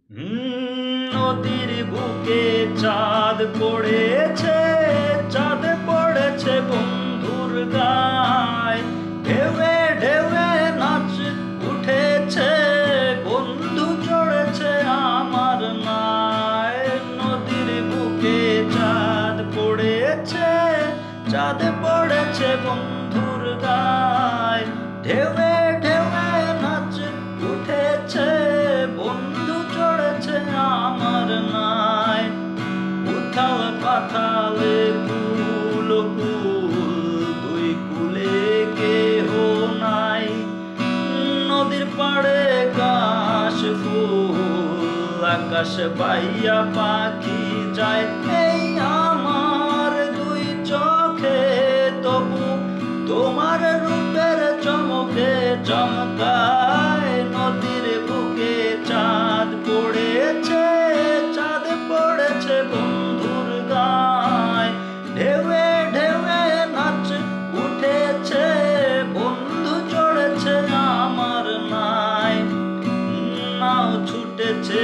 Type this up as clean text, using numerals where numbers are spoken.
নদীর বুকে চাঁদ পড়েছে, চাঁদ পড়েছে বন্ধুর গায়। ঢেউয়ে ঢেউয়ে নাচ উঠেছে, বন্ধু চড়েছে আমার নায়। নদীর বুকে চাঁদ পড়েছে, চাঁদ পড়েছে বন্ধুর গায়। ঢেউয়ে ঢেউয়ে নাচ উঠেছে, বন্ধু চড়েছে আমার নায়। উথাল পাথালে কুল কুল, দুই কুলে কেহ নাই। নদীর পাড়ে ঘাস ফুল, আকাশ বাইয়া পাখি যায়। এই আমার দুই চোখে তবু তোমার রূপের চমকে চমকায়। নদীর বুকে চাঁদ পড়েছে, চাঁদ পড়েছে বন্ধুর গায়। ঢেউয়ে ঢেউয়ে নাচ উঠেছে, বন্ধু চড়েছে আমার নায়। নাও ছুটেছে